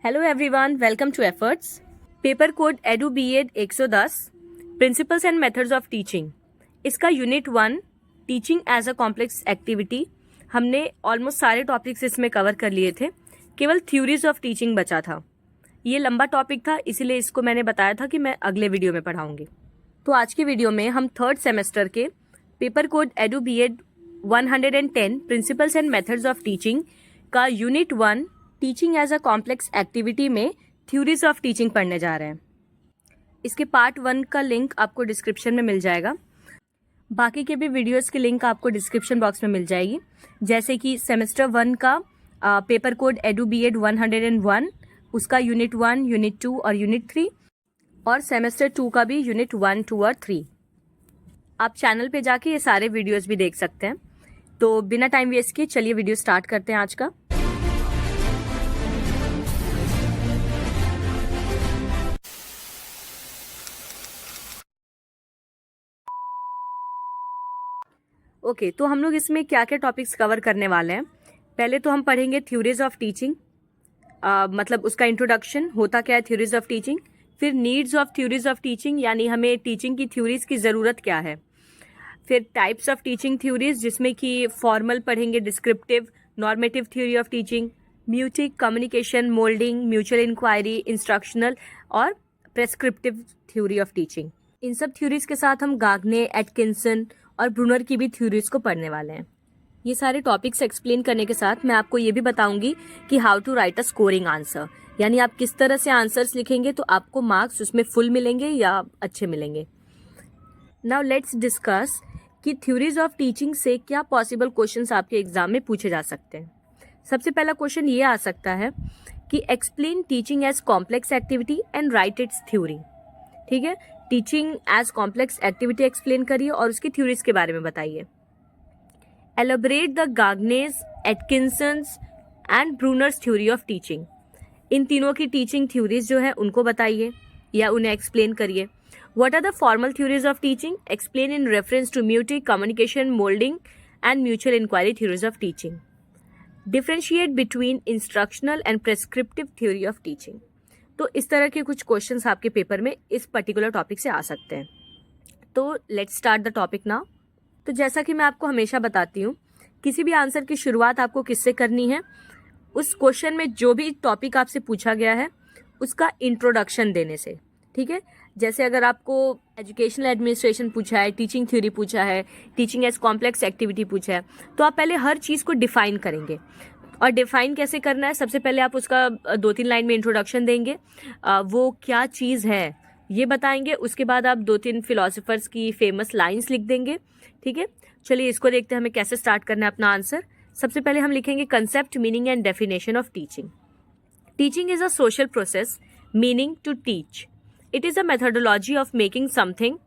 Hello everyone, welcome to efforts. Paper code EDU BEd 110 principles and methods of teaching. इसका unit 1 teaching as a complex activity हमने almost सारे topics इसमें cover कर लिए थे। केवल थ्योरीज ऑफ टीचिंग बचा था। ये लंबा टॉपिक था, इसीलिए इसको मैंने बताया था कि मैं अगले वीडियो में पढ़ाऊंगी। तो आज की वीडियो में हम थर्ड सेमेस्टर के paper code EDU BEd 110 principles and methods of teaching का unit 1 teaching as a complex activity में थ्योरीज ऑफ टीचिंग पढ़ने जा रहे हैं। इसके पार्ट 1 का लिंक आपको डिस्क्रिप्शन में मिल जाएगा। बाकी के भी वीडियोस की लिंक आपको डिस्क्रिप्शन बॉक्स में मिल जाएगी, जैसे कि सेमेस्टर 1 का पेपर कोड एडू बीएड 101 उसका यूनिट 1, यूनिट 2 और यूनिट 3, और सेमेस्टर 2 का भी यूनिट 1, 2 और 3। आप चैनल पे जाके ये सारे वीडियोस भी देख सकते हैं। तो बिना टाइम वेस्ट किए चलिए वीडियो स्टार्ट करते हैं आज का। ओके, तो हम लोग इसमें क्या क्या टॉपिक्स कवर करने वाले हैं। पहले तो हम पढ़ेंगे थ्योरीज ऑफ टीचिंग, मतलब उसका इंट्रोडक्शन, होता क्या है थ्योरीज ऑफ टीचिंग। फिर needs of theories of teaching, यानी हमें टीचिंग की थ्योरीज की ज़रूरत क्या है। फिर टाइप्स ऑफ टीचिंग थ्योरीज, जिसमें कि फॉर्मल पढ़ेंगे, descriptive, normative theory of teaching, maieutic, communication, moulding, mutual inquiry, instructional और प्रेस्क्रिप्टिव थ्योरी ऑफ टीचिंग। इन सब थ्योरीज के साथ हम गाग्ने, एटकिंसन और ब्रूनर की भी थ्योरीज को पढ़ने वाले हैं। ये सारे टॉपिक्स एक्सप्लेन करने के साथ मैं आपको ये भी बताऊंगी कि how to write a scoring answer, यानी आप किस तरह से आंसर्स लिखेंगे तो आपको मार्क्स उसमें फुल मिलेंगे या अच्छे मिलेंगे। नाउ लेट्स डिस्कस कि थ्योरीज ऑफ टीचिंग से क्या पॉसिबल क्वेश्चंस आपके एग्जाम में पूछे जा सकते हैं। सबसे पहला क्वेश्चन ये आ सकता है कि explain teaching as complex activity and write its theory. ठीक है, teaching as complex activity explain करिए और उसकी थ्योरीज के बारे में बताइए। Elaborate the Gagne's, Atkinson's and Bruner's theory of teaching. इन तीनों की टीचिंग थ्योरीज जो है उनको बताइए या उन्हें एक्सप्लेन करिए। What are the formal theories of teaching, explain in reference to maieutic, communication, moulding and mutual inquiry theories of teaching. Differentiate between instructional and prescriptive theory of teaching. तो इस तरह के कुछ क्वेश्चंस आपके पेपर में इस particular topic से आ सकते हैं। तो let's start the topic now. तो जैसा कि मैं आपको हमेशा बताती हूँ, किसी भी आंसर की शुरुआत आपको किससे करनी है, उस क्वेश्चन में जो भी टॉपिक आपसे पूछा गया है उसका इंट्रोडक्शन देने से। ठीक है, जैसे अगर आपको एजुकेशनल एडमिनिस्ट्रेशन पूछा है, टीचिंग थ्योरी पूछा है, टीचिंग एज कॉम्प्लेक्स एक्टिविटी पूछा है, तो आप पहले हर चीज़ को डिफाइन करेंगे। और डिफाइन कैसे करना है, सबसे पहले आप उसका 2-3 लाइन में इंट्रोडक्शन देंगे, वो क्या चीज़ है ये बताएंगे। उसके बाद आप 2-3 फिलोसोफर्स की फेमस लाइंस लिख देंगे। ठीक है, चलिए इसको देखते हैं हमें कैसे स्टार्ट करना है अपना आंसर। सबसे पहले हम लिखेंगे concept, meaning and definition of teaching. Teaching is a social process meaning to teach. It is a methodology of making something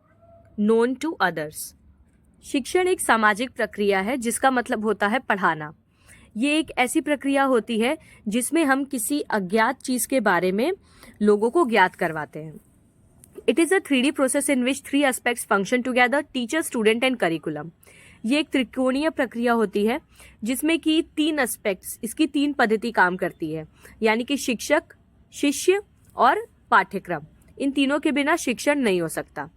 known to others. शिक्षण एक सामाजिक प्रक्रिया है जिसका मतलब होता है पढ़ाना। ये एक ऐसी प्रक्रिया होती है जिसमें हम किसी अज्ञात चीज़ के बारे में लोगों को ज्ञात करवाते हैं। It is a 3D process in which 3 aspects function together, teacher, student and curriculum. ये एक त्रिकोणीय प्रक्रिया होती है जिसमें कि 3 एस्पेक्ट्स, इसकी 3 पद्धति काम करती है, यानी कि शिक्षक, शिष्य और पाठ्यक्रम। इन तीनों के बिना शिक्षण नहीं हो सकता।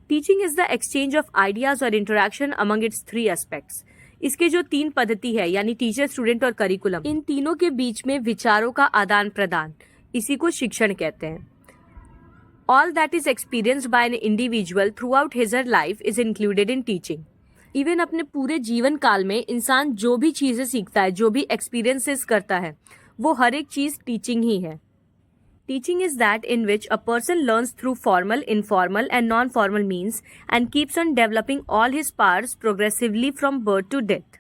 Teaching is the exchange of ideas और इंटरेक्शन अमंग इट्स 3 एस्पेक्ट्स। इसके जो 3 पद्धति है, यानी टीचर, स्टूडेंट और करिकुलम, इन तीनों के बीच में विचारों का आदान प्रदान, इसी को शिक्षण कहते हैं। All that is experienced bye an individual through out his her life is included in teaching. Even अपने पूरे जीवन काल में इंसान जो भी चीजें सीखता है, जो भी एक्सपीरियंसेस करता है, वो हर एक चीज टीचिंग ही है। Teaching is that in which a person learns through formal, informal and non-formal means and keeps on developing all his powers progressively from birth to death.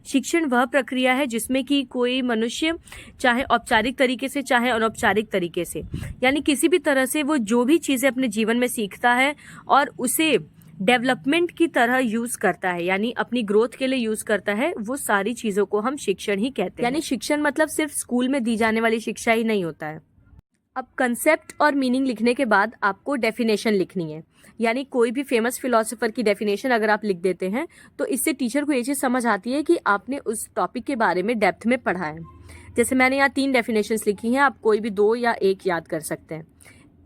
शिक्षण वह प्रक्रिया है जिसमें कि कोई मनुष्य चाहे औपचारिक तरीके से चाहे अनौपचारिक तरीके से, यानी किसी भी तरह से वो जो भी चीज़ें अपने जीवन में सीखता है और उसे डेवलपमेंट की तरह यूज़ करता है, यानी अपनी ग्रोथ के लिए यूज़ करता है, वो सारी चीज़ों को हम शिक्षण ही कहते हैं। यानी शिक्षण मतलब सिर्फ स्कूल में दी जाने वाली शिक्षा ही नहीं होता है। अब कंसेप्ट और मीनिंग लिखने के बाद आपको डेफिनेशन लिखनी है, यानी कोई भी फेमस फिलोसोफर की डेफिनेशन अगर आप लिख देते हैं तो इससे टीचर को ये चीज़ समझ आती है कि आपने उस टॉपिक के बारे में डेप्थ में पढ़ा है। जैसे मैंने यहाँ 3 डेफिनेशंस लिखी हैं, आप कोई भी 2 या 1 याद कर सकते हैं।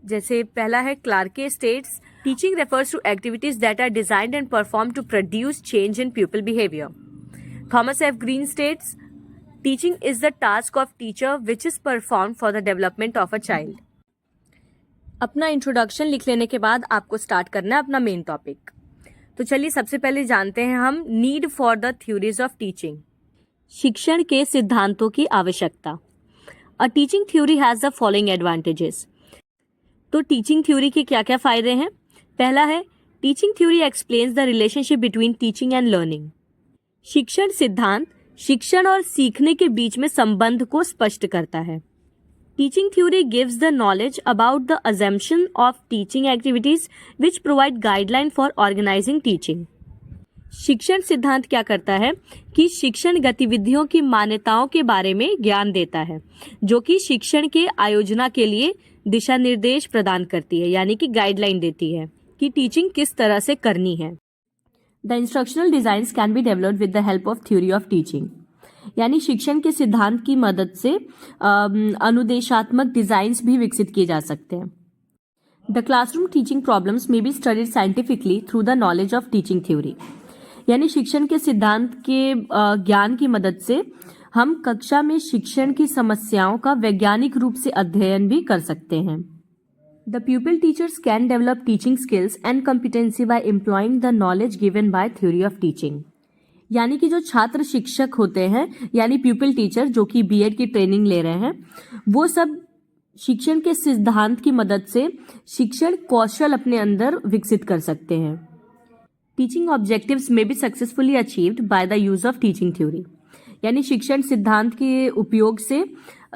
जैसे पहला है Clarke states, teaching refers to activities that are designed and perform to produce change in people behaviour. Thomas F Green states, teaching is the task of teacher which is perform for the development of a child. अपना introduction लिख लेने के बाद आपको start करना है अपना main topic. तो चलिए सबसे पहले जानते हैं हम need for the theories of teaching, शिक्षण के सिद्धांतों की आवश्यकता। A teaching theory has the following advantages. तो टीचिंग थ्योरी के क्या क्या फायदे हैं? पहला है teaching theory explains the relationship between teaching and learning. शिक्षण सिद्धांत शिक्षण और सीखने के बीच में संबंध को स्पष्ट करता है। Teaching theory gives the knowledge about the assumption of teaching activities which provide guideline for organising teaching. शिक्षण सिद्धांत क्या करता है कि शिक्षण गतिविधियों की मान्यताओं के बारे में ज्ञान देता है, जो कि शिक्षण के आयोजना के लिए दिशा निर्देश प्रदान करती है, यानी कि गाइडलाइन देती है कि टीचिंग किस तरह से करनी है। The instructional designs can be developed with the help of theory of teaching, यानी शिक्षण के सिद्धांत की मदद से अनुदेशात्मक डिजाइन्स भी विकसित किए जा सकते हैं। The classroom teaching problems may be studied scientifically through the knowledge of teaching theory, यानी शिक्षण के सिद्धांत के ज्ञान की मदद से हम कक्षा में शिक्षण की समस्याओं का वैज्ञानिक रूप से अध्ययन भी कर सकते हैं। The pupil teachers can develop teaching skills and competency by employing the knowledge given by theory of teaching, यानी कि जो छात्र शिक्षक होते हैं यानी प्यूपिल टीचर जो कि बीएड की ट्रेनिंग ले रहे हैं, वो सब शिक्षण के सिद्धांत की मदद से शिक्षण कौशल अपने अंदर विकसित कर सकते हैं। टीचिंग ऑब्जेक्टिव्स में B successfully achieved by the use of teaching theory, यानी शिक्षण सिद्धांत के उपयोग से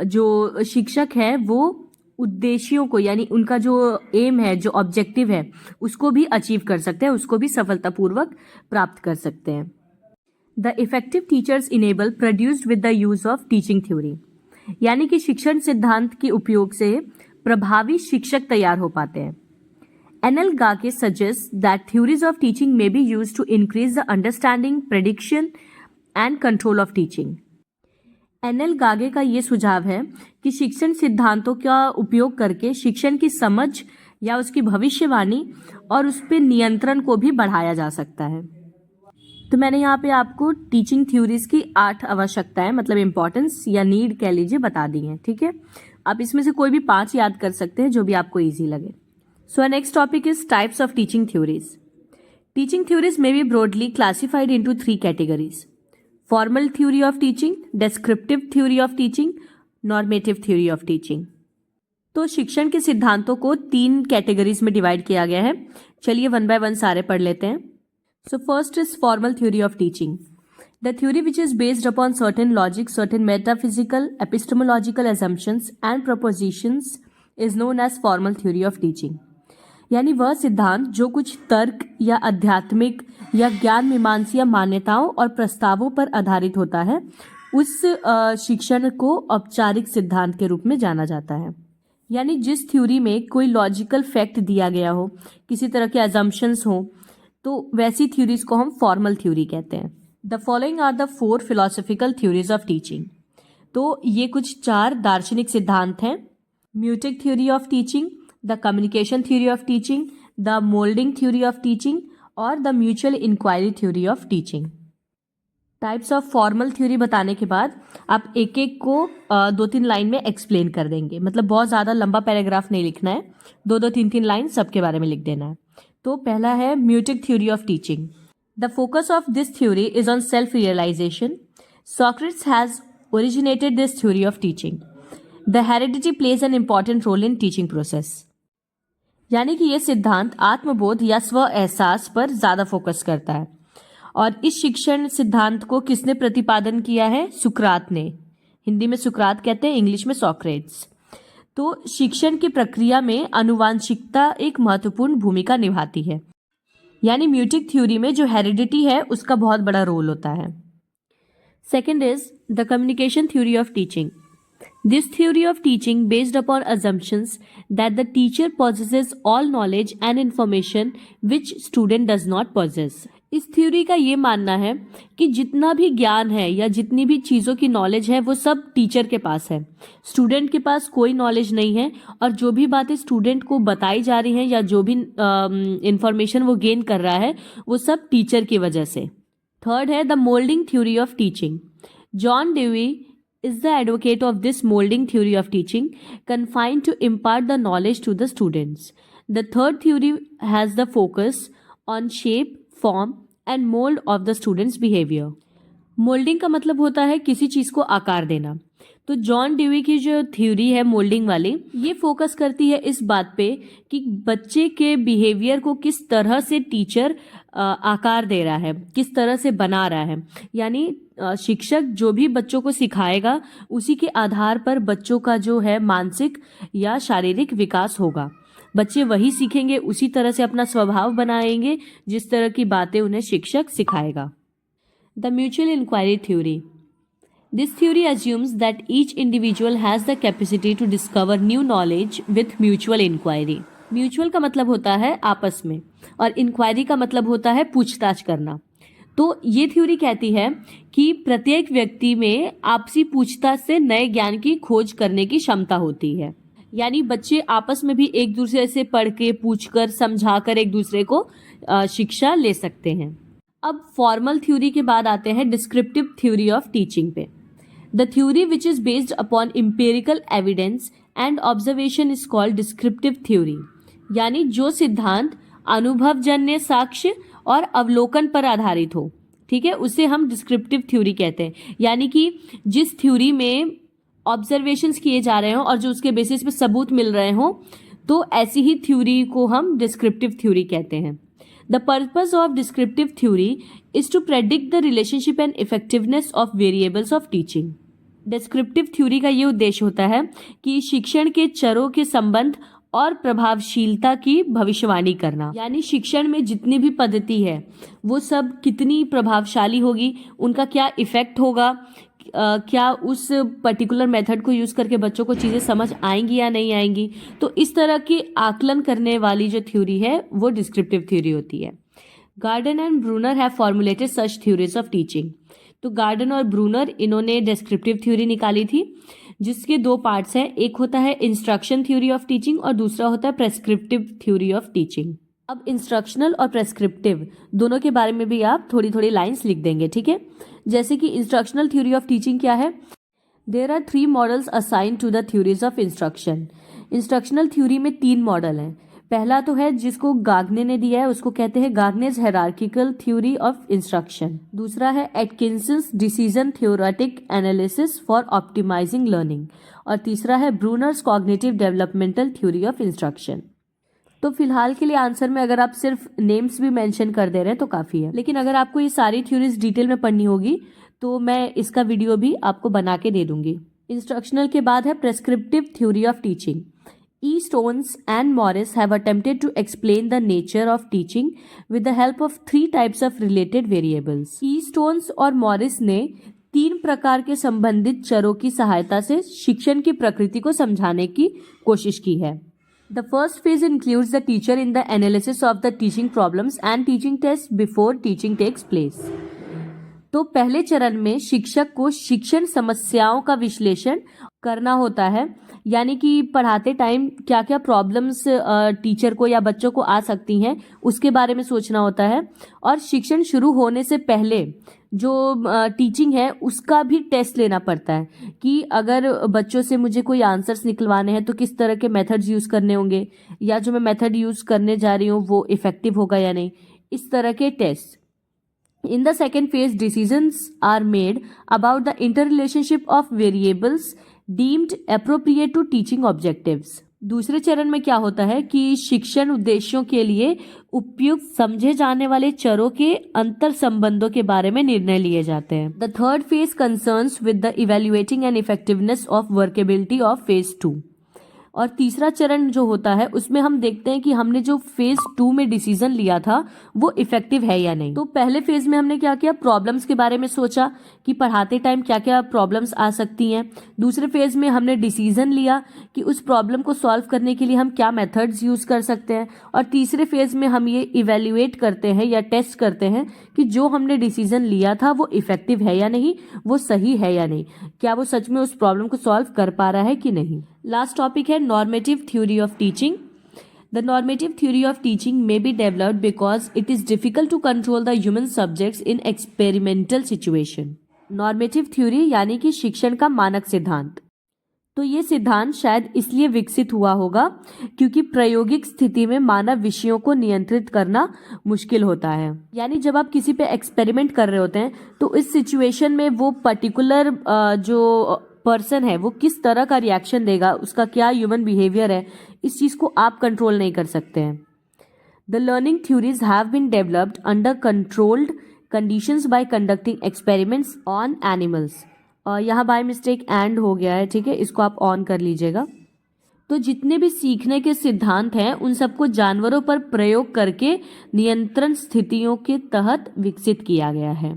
जो शिक्षक है वो उद्देश्यों को, यानी उनका जो एम है, जो ऑब्जेक्टिव है, उसको भी अचीव कर सकते हैं, उसको भी सफलतापूर्वक प्राप्त कर सकते हैं। The effective teachers enable produced with the use of teaching theory, यानी कि शिक्षण सिद्धांत के उपयोग से प्रभावी शिक्षक तैयार हो पाते हैं। NL Gage suggest that theories of teaching may be used to increase the understanding, prediction and control of teaching. NL Gage का ये सुझाव है कि शिक्षण सिद्धांतों का उपयोग करके शिक्षण की समझ या उसकी भविष्यवाणी और उस पर नियंत्रण को भी बढ़ाया जा सकता है। तो मैंने यहाँ पे आपको टीचिंग थ्योरीज की 8 आवश्यकताएं, मतलब इंपॉर्टेंस या नीड कह लीजिए, बता दी हैं। ठीक है, आप इसमें से कोई भी 5 याद कर सकते हैं जो भी आपको इजी लगे। So next topic is types of teaching theories. Teaching theories may be broadly classified into 3 categories: formal theory of teaching, descriptive theory of teaching, normative theory of teaching. तो शिक्षण के सिद्धांतों को 3 कैटेगरीज में डिवाइड किया गया है। चलिए 1 बाय 1 सारे पढ़ लेते हैं। So first is formal theory of teaching. The theory which is based upon certain logic, certain metaphysical, epistemological assumptions and propositions is known as formal theory of teaching. यानी वह सिद्धांत जो कुछ तर्क या आध्यात्मिक या ज्ञान मीमांसा मान्यताओं और प्रस्तावों पर आधारित होता है, उस शिक्षण को औपचारिक सिद्धांत के रूप में जाना जाता है। यानी जिस थ्योरी में कोई लॉजिकल फैक्ट दिया गया हो, किसी तरह के assumptions हो, तो वैसी थ्योरीज को हम फॉर्मल थ्योरी कहते हैं। The following are the 4 philosophical theories of teaching. तो ये कुछ 4 दार्शनिक सिद्धांत हैं: म्यूटिक theory of teaching, the communication theory of teaching, the moulding theory of teaching और the mutual inquiry theory of teaching. Types of formal theory बताने के बाद आप एक एक को 2-3 लाइन में एक्सप्लेन कर देंगे, मतलब बहुत ज़्यादा लंबा पैराग्राफ नहीं लिखना है, 2-2, 3-3 लाइन सबके बारे में लिख देना है। तो पहला है maieutic theory of teaching. The focus of this theory is on self realisation. Socrates has originated this theory of teaching. The heredity plays an important role in teaching process. यानी कि ये सिद्धांत आत्मबोध या स्व एहसास पर ज्यादा फोकस करता है। और इस शिक्षण सिद्धांत को किसने प्रतिपादन किया है? सुकरात ने। हिंदी में सुकरात कहते हैं, इंग्लिश में सॉक्रेट्स। तो शिक्षण की प्रक्रिया में आनुवांशिकता एक महत्वपूर्ण भूमिका निभाती है। यानी म्यूटिक थ्योरी में जो हेरिडिटी है उसका बहुत बड़ा रोल होता है। Second is the communication theory of teaching. This theory of teaching based upon assumptions that the teacher possesses all knowledge and information which student does not possess. इस theory का ये मानना है कि जितना भी ज्ञान है या जितनी भी चीज़ों की नॉलेज है वो सब टीचर के पास है, स्टूडेंट के पास कोई नॉलेज नहीं है। और जो भी बातें स्टूडेंट को बताई जा रही हैं या जो भी इंफॉर्मेशन वो गेन कर रहा है वो सब टीचर की वजह से। थर्ड है the moulding theory of teaching. John Dewey is the advocate of this molding theory of teaching, confined to impart the knowledge to the students. The third theory has the focus on shape, form and mold of the students' behavior. Moulding का मतलब होता है किसी चीज को आकार देना। तो जॉन डेवी की जो थ्योरी है मोल्डिंग वाली, ये फोकस करती है इस बात पे कि बच्चे के बिहेवियर को किस तरह से टीचर आकार दे रहा है, किस तरह से बना रहा है। यानी शिक्षक जो भी बच्चों को सिखाएगा उसी के आधार पर बच्चों का जो है मानसिक या शारीरिक विकास होगा। बच्चे वही सीखेंगे, उसी तरह से अपना स्वभाव बनाएंगे जिस तरह की बातें उन्हें शिक्षक सिखाएगा। The mutual inquiry theory. This theory assumes that each individual has the capacity to discover new knowledge with mutual inquiry. Mutual का मतलब होता है आपस में और inquiry का मतलब होता है पूछताछ करना। तो ये थ्योरी कहती है कि प्रत्येक व्यक्ति में आपसी पूछताछ से नए ज्ञान की खोज करने की क्षमता होती है। यानी बच्चे आपस में भी एक दूसरे से पढ़ के, पूछकर, समझाकर एक दूसरे को शिक्षा ले सकते हैं। अब फॉर्मल थ्योरी के बाद आते हैं डिस्क्रिप्टिव थ्योरी ऑफ टीचिंग पे। The theory which is based upon empirical evidence and observation is called descriptive theory. यानी जो सिद्धांत अनुभवजन्य साक्ष्य और अवलोकन पर आधारित हो, ठीक है, उसे हम डिस्क्रिप्टिव थ्योरी कहते हैं। यानी कि जिस थ्योरी में ऑब्जर्वेशंस किए जा रहे हो और जो उसके बेसिस पे सबूत मिल रहे हो, तो ऐसी ही थ्योरी को हम डिस्क्रिप्टिव थ्योरी कहते हैं। The purpose of descriptive theory is to predict the relationship and effectiveness of variables of teaching. Descriptive theory का ये उद्देश्य होता है कि शिक्षण के चरों के संबंध और प्रभावशीलता की भविष्यवाणी करना। यानी शिक्षण में जितनी भी पद्धति है वो सब कितनी प्रभावशाली होगी, उनका क्या इफेक्ट होगा, क्या उस पर्टिकुलर मेथड को यूज करके बच्चों को चीजें समझ आएंगी या नहीं आएंगी। तो इस तरह की आकलन करने वाली जो थ्योरी है वो डिस्क्रिप्टिव थ्योरी होती है। Gordon and Bruner have formulated such theories of teaching. तो गार्डन और ब्रूनर इन्होंने डिस्क्रिप्टिव थ्योरी निकाली थी जिसके दो पार्ट्स हैं। एक होता है इंस्ट्रक्शन थ्योरी ऑफ टीचिंग और दूसरा होता है प्रेस्क्रिप्टिव थ्योरी ऑफ टीचिंग। अब इंस्ट्रक्शनल और प्रेस्क्रिप्टिव दोनों के बारे में भी आप थोड़ी थोड़ी लाइंस लिख देंगे, ठीक है। जैसे कि इंस्ट्रक्शनल थ्योरी ऑफ टीचिंग क्या है? There are 3 models assign to the theories of instruction. Instructional theory में 3 मॉडल हैं। पहला तो है जिसको गाग्ने ने दिया है, उसको कहते हैं Gagne's hierarchical theory of instruction. दूसरा है Atkinson's decision theoretic analysis for optimising learning. और तीसरा है Bruner's cognitive developmental theory of instruction. तो फिलहाल के लिए आंसर में अगर आप सिर्फ नेम्स भी मेंशन कर दे रहे हैं तो काफ़ी है, लेकिन अगर आपको ये सारी थ्योरीज डिटेल में पढ़नी होगी तो मैं इसका वीडियो भी आपको बना के दे दूंगी। इंस्ट्रक्शनल के बाद है prescriptive theory of teaching. E. Stones and Morris have attempted to explain the nature of teaching with the help of 3 types of related variables. E. Stones और Morris ने 3 प्रकार के संबंधित चरों की सहायता से शिक्षण की प्रकृति को समझाने की कोशिश की है। The first phase includes the teacher in the analysis of the teaching problems and teaching tests before teaching takes place. तो पहले चरण में शिक्षक को शिक्षण समस्याओं का विश्लेषण करना होता है। यानी कि पढ़ाते टाइम क्या क्या प्रॉब्लम्स टीचर को या बच्चों को आ सकती हैं उसके बारे में सोचना होता है। और शिक्षण शुरू होने से पहले जो टीचिंग है उसका भी टेस्ट लेना पड़ता है कि अगर बच्चों से मुझे कोई आंसर्स निकलवाने हैं तो किस तरह के मेथड्स यूज़ करने होंगे, या जो मैं मेथड यूज़ करने जा रही हूँ वो इफ़ेक्टिव होगा या नहीं, इस तरह के test. In the second phase, decisions are made about the interrelationship of variables deemed appropriate to teaching objectives. दूसरे चरण में क्या होता है कि शिक्षण उद्देश्यों के लिए उपयुक्त समझे जाने वाले चरों के अंतर संबंधों के बारे में निर्णय लिए जाते हैं। The third phase concerns with the evaluating and effectiveness of workability of phase 2. और तीसरा चरण जो होता है उसमें हम देखते हैं कि हमने जो फेज 2 में डिसीजन लिया था वो इफेक्टिव है या नहीं। तो पहले फेज में हमने क्या किया, प्रॉब्लम्स के बारे में सोचा कि पढ़ाते टाइम क्या क्या प्रॉब्लम्स आ सकती हैं। दूसरे फेज में हमने डिसीजन लिया कि उस प्रॉब्लम को सॉल्व करने के लिए हम क्या मेथड्स यूज कर सकते हैं। और तीसरे फेज में हम ये इवेल्युएट करते हैं या टेस्ट करते हैं कि जो हमने डिसीजन लिया था वो इफेक्टिव है या नहीं, वो सही है या नहीं, क्या वो सच में उस प्रॉब्लम को सॉल्व कर पा रहा है कि नहीं। लास्ट टॉपिक है normative theory of teaching. The normative theory of teaching may be developed because it is difficult to control the human subjects in experimental situation. Normative theory यानी कि शिक्षण का मानक सिद्धांत। तो ये सिद्धांत शायद इसलिए विकसित हुआ होगा क्योंकि प्रायोगिक स्थिति में मानव विषयों को नियंत्रित करना मुश्किल होता है। यानी जब आप किसी पे एक्सपेरिमेंट कर रहे होते हैं तो इस सिचुएशन में वो पर्टिकुलर जो पर्सन है वो किस तरह का रिएक्शन देगा, उसका क्या ह्यूमन बिहेवियर है, इस चीज को आप कंट्रोल नहीं कर सकते हैं। The learning theories have been developed under controlled conditions by conducting experiments on animals. यहाँ बाय मिस्टेक एंड हो गया है, ठीक है, इसको आप ऑन कर लीजिएगा। तो जितने भी सीखने के सिद्धांत हैं उन सबको जानवरों पर प्रयोग करके नियंत्रण स्थितियों के तहत विकसित किया गया है।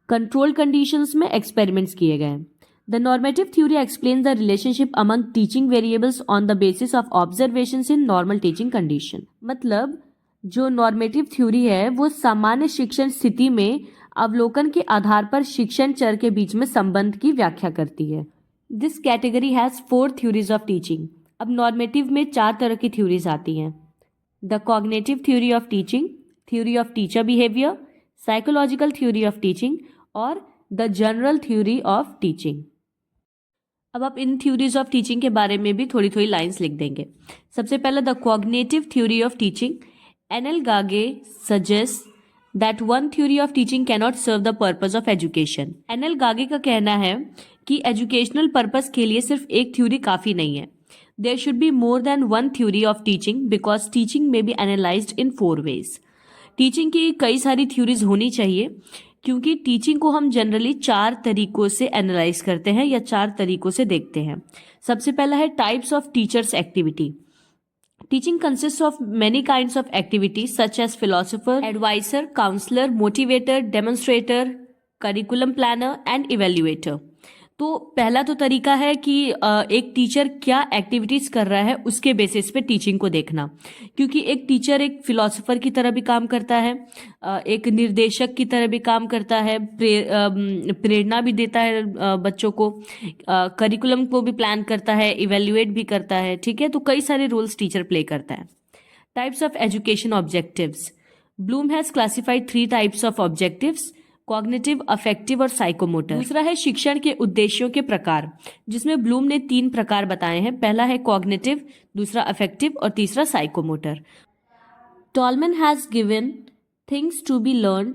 कंट्रोल कंडीशंस में एक्सपेरिमेंट्स किए गए। The normative theory explains the relationship among teaching variables on the basis of observations in normal teaching condition. मतलब जो नॉर्मेटिव थ्योरी है वो सामान्य शिक्षण स्थिति में अवलोकन के आधार पर शिक्षण चर के बीच में संबंध की व्याख्या करती है। This category has 4 theories of teaching. अब नॉर्मेटिव में 4 तरह की थ्योरीज आती हैं। The cognitive theory of teaching, theory of teacher behaviour, psychological theory of teaching और the general theory of teaching. अब आप इन थ्योरीज ऑफ टीचिंग के बारे में भी थोड़ी थोड़ी लाइंस लिख देंगे। सबसे पहला the cognitive theory of teaching. NL Gage suggest that one theory of teaching cannot serve the purpose of education. NL Gage का कहना है कि एजुकेशनल पर्पस के लिए सिर्फ एक थ्योरी काफी नहीं है। There should be more than one theory of teaching because teaching may be analysed in 4 ways. Teaching की कई सारी थ्योरीज होनी चाहिए क्योंकि टीचिंग को हम जनरली 4 तरीकों से एनालाइज करते हैं या 4 तरीकों से देखते हैं। सबसे पहला है types of teachers activity. Teaching consist of many kinds of activity such as philosopher, adviser, counsellor, motivator, demonstrator, curriculum planner and evaluator. तो पहला तो तरीका है कि एक टीचर क्या एक्टिविटीज कर रहा है उसके बेसिस पे टीचिंग को देखना, क्योंकि एक टीचर एक फिलोसोफर की तरह भी काम करता है, एक निर्देशक की तरह भी काम करता है, प्रेरणा भी देता है बच्चों को, करिकुलम को भी प्लान करता है, इवेल्युएट भी करता है, ठीक है। तो कई सारे रोल्स टीचर प्ले करता है। Types of education objectives. Bloom has classified 3 types of objectives, cognitive, affective और साइकोमोटर। दूसरा है शिक्षण के उद्देश्यों के प्रकार, जिसमें ब्लूम ने 3 प्रकार बताए हैं। पहला है कॉग्निटिव, दूसरा अफेक्टिव और तीसरा psychomotor. Tolman has given things to be learned,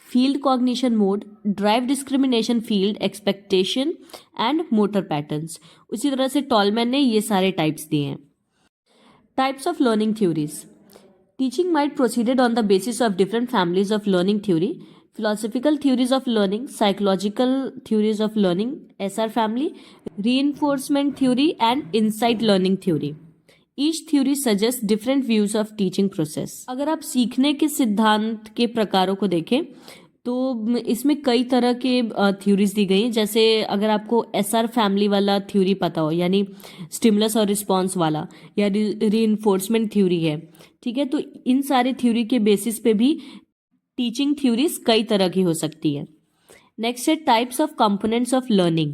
field cognition mode, drive discrimination field, expectation and motor patterns. उसी तरह से टॉलमैन ने ये सारे टाइप्स दिए हैं। Types of learning theories. Teaching might proceeded on the basis of different families of learning theory, philosophical theories of learning, psychological theories of learning, SR family, reinforcement theory and insight learning theory. Each theory suggests different views of teaching process. अगर आप सीखने के सिद्धांत के प्रकारों को देखें तो इसमें कई तरह के थ्योरीज दी गई हैं। जैसे अगर आपको SR फैमिली वाला थ्योरी पता हो, यानी स्टिमुलस और रिस्पॉन्स वाला, या रीइंफोर्समेंट थ्योरी है, ठीक है, तो इन सारे थ्योरी के बेसिस पे भी टीचिंग थ्योरीज कई तरह की हो सकती है। नेक्स्ट है types of components of learning.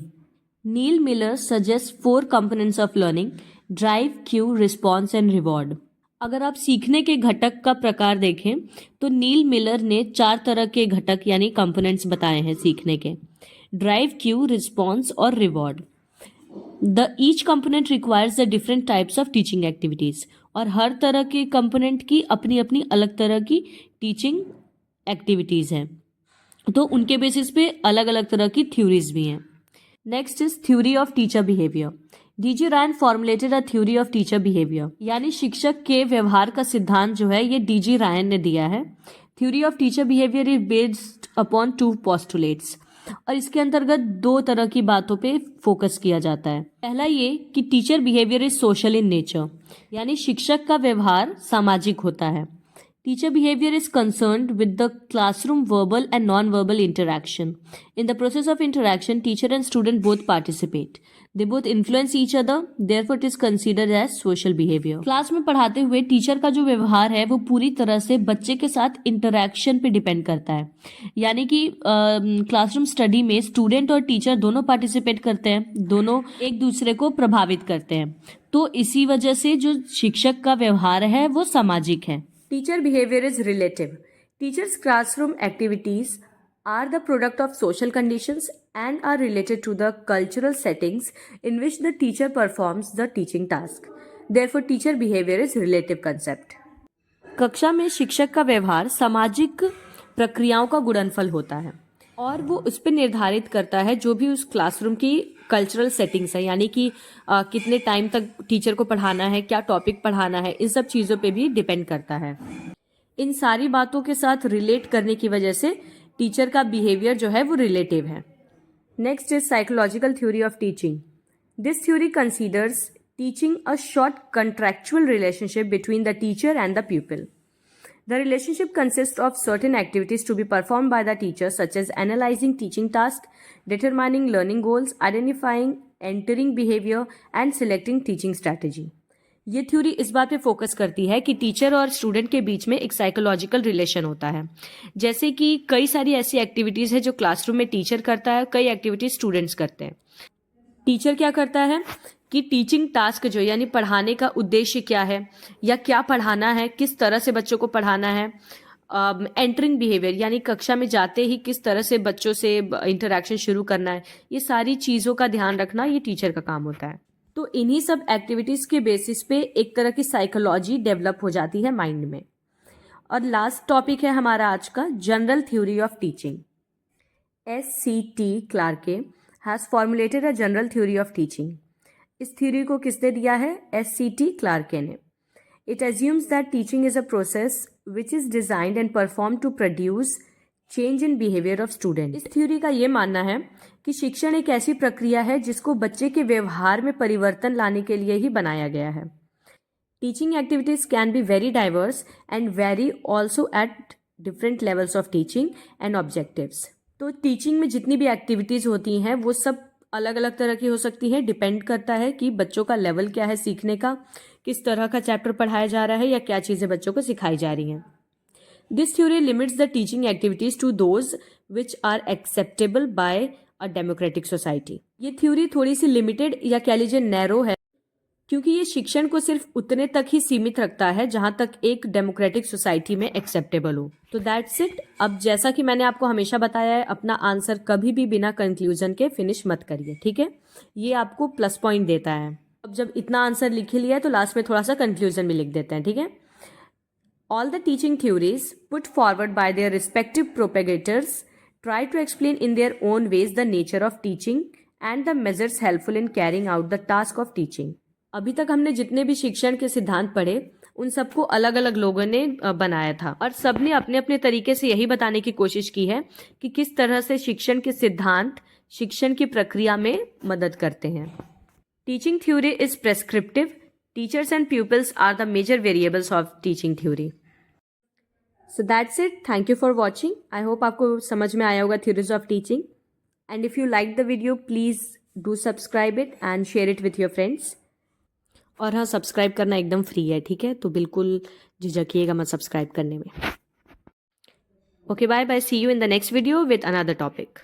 Neal Miller suggest 4 components of learning, drive, cue, response and reward. अगर आप सीखने के घटक का प्रकार देखें तो नील मिलर ने 4 तरह के घटक यानी कंपोनेंट्स बताए हैं सीखने के, ड्राइव, क्यू, रिस्पॉन्स और reward. The each component requires the different types of teaching activities. और हर तरह के कंपोनेंट की अपनी अपनी अलग तरह की टीचिंग एक्टिविटीज हैं, तो उनके बेसिस पे अलग अलग तरह की थ्योरीज भी हैं। Next is theory of teacher behaviour. DG Ryan formulated a theory of teacher behaviour, यानी शिक्षक के व्यवहार का सिद्धांत जो है ये डीजी रायन ने दिया है। Theory of teacher behaviour is based upon 2 postulates. और इसके अंतर्गत दो तरह की बातों पे फोकस किया जाता है। पहला ये कि teacher behaviour is social in nature, यानी शिक्षक का व्यवहार सामाजिक होता है। Teacher behavior is concerned with the classroom verbal and non-verbal interaction. In the process of interaction, teacher and student both participate. They both influence each other, therefore it is considered as social behavior. Class में पढ़ाते हुए teacher का जो व्यवहार है वो पूरी तरह से बच्चे के साथ इंटरेक्शन पे डिपेंड करता है। यानी कि क्लासरूम स्टडी में स्टूडेंट और टीचर दोनों पार्टिसिपेट करते हैं, दोनों एक दूसरे को प्रभावित करते हैं। तो इसी वजह से जो शिक्षक का व्यवहार है वो सामाजिक है। Teacher behavior is relative. Teachers' classroom activities are the product of social conditions and are related to the cultural settings in which the teacher performs the teaching task. Therefore, teacher behavior is relative concept. कक्षा में शिक्षक का व्यवहार सामाजिक प्रक्रियाओं का गुणनफल होता है और वो उस पर निर्धारित करता है जो भी उस क्लासरूम की कल्चरल सेटिंग्स है, यानी कि कितने टाइम तक टीचर को पढ़ाना है, क्या टॉपिक पढ़ाना है, इन सब चीज़ों पे भी डिपेंड करता है। इन सारी बातों के साथ रिलेट करने की वजह से टीचर का बिहेवियर जो है वो रिलेटिव है। Next is psychological theory of teaching. This theory considers teaching a short contractual relationship between the teacher and the pupil. The relationship consists of certain activities to be performed by the teacher, such as analyzing teaching tasks, determining learning goals, identifying entering behavior, and selecting teaching strategy. ये theory इस बात पे focus करती है कि teacher और student के बीच में एक साइकोलॉजिकल रिलेशन होता है। जैसे कि कई सारी ऐसी एक्टिविटीज़ है जो क्लासरूम में टीचर करता है, कई एक्टिविटीज स्टूडेंट्स करते हैं। टीचर क्या करता है कि टीचिंग टास्क जो यानी पढ़ाने का उद्देश्य क्या है या क्या पढ़ाना है, किस तरह से बच्चों को पढ़ाना है, एंटरिंग बिहेवियर यानी कक्षा में जाते ही किस तरह से बच्चों से इंटरेक्शन शुरू करना है, ये सारी चीज़ों का ध्यान रखना ये टीचर का काम होता है। तो इन्हीं सब एक्टिविटीज़ के बेसिस पे एक तरह की साइकोलॉजी डेवलप हो जाती है माइंड में। और लास्ट टॉपिक है हमारा आज का, general theory of teaching. SCT Clarke has formulated a general theory of teaching. इस थ्योरी को किसने दिया है? SCT क्लार्के ने। It assumes that teaching is a process which is designed and perform to produce change in behaviour of student. इस theory का ये मानना है कि शिक्षण एक ऐसी प्रक्रिया है जिसको बच्चे के व्यवहार में परिवर्तन लाने के लिए ही बनाया गया है। Teaching activities can be very diverse and very also at different levels of teaching and objectives. तो टीचिंग में जितनी भी एक्टिविटीज होती हैं वो सब अलग अलग तरह की हो सकती है, डिपेंड करता है कि बच्चों का लेवल क्या है सीखने का, किस तरह का चैप्टर पढ़ाया जा रहा है या क्या चीज़ें बच्चों को सिखाई जा रही हैं। This theory limits the teaching activities to those which are acceptable by a democratic society. ये थ्योरी थोड़ी सी लिमिटेड या कह लीजिए नैरो है, क्योंकि ये शिक्षण को सिर्फ उतने तक ही सीमित रखता है जहां तक एक डेमोक्रेटिक सोसाइटी में एक्सेप्टेबल हो। तो दैट्स इट। अब जैसा कि मैंने आपको हमेशा बताया है, अपना आंसर कभी भी बिना कंक्लूजन के फिनिश मत करिए, ठीक है? ये आपको प्लस पॉइंट देता है। अब जब इतना आंसर लिख लिया है तो लास्ट में थोड़ा सा कंक्लूजन भी लिख देते हैं, ठीक है? All the teaching theories put forward by their respective propagators try to explain in their own ways the nature of teaching and the measures helpful in carrying out the task of teaching. अभी तक हमने जितने भी शिक्षण के सिद्धांत पढ़े उन सबको अलग अलग लोगों ने बनाया था और सबने अपने अपने तरीके से यही बताने की कोशिश की है कि किस तरह से शिक्षण के सिद्धांत शिक्षण की प्रक्रिया में मदद करते हैं। Teaching theory is prescriptive. Teachers and pupils are the major variables of teaching theory. So that's it. Thank you for watching. I hope आपको समझ में आया होगा theories of teaching. And if you like the video, please do subscribe it and share it with your friends. और हाँ, subscribe करना एकदम free है, ठीक है? तो बिल्कुल झिझकिएगा मत सब्सक्राइब करने में। Okay, bye bye. See you in the next video with another topic.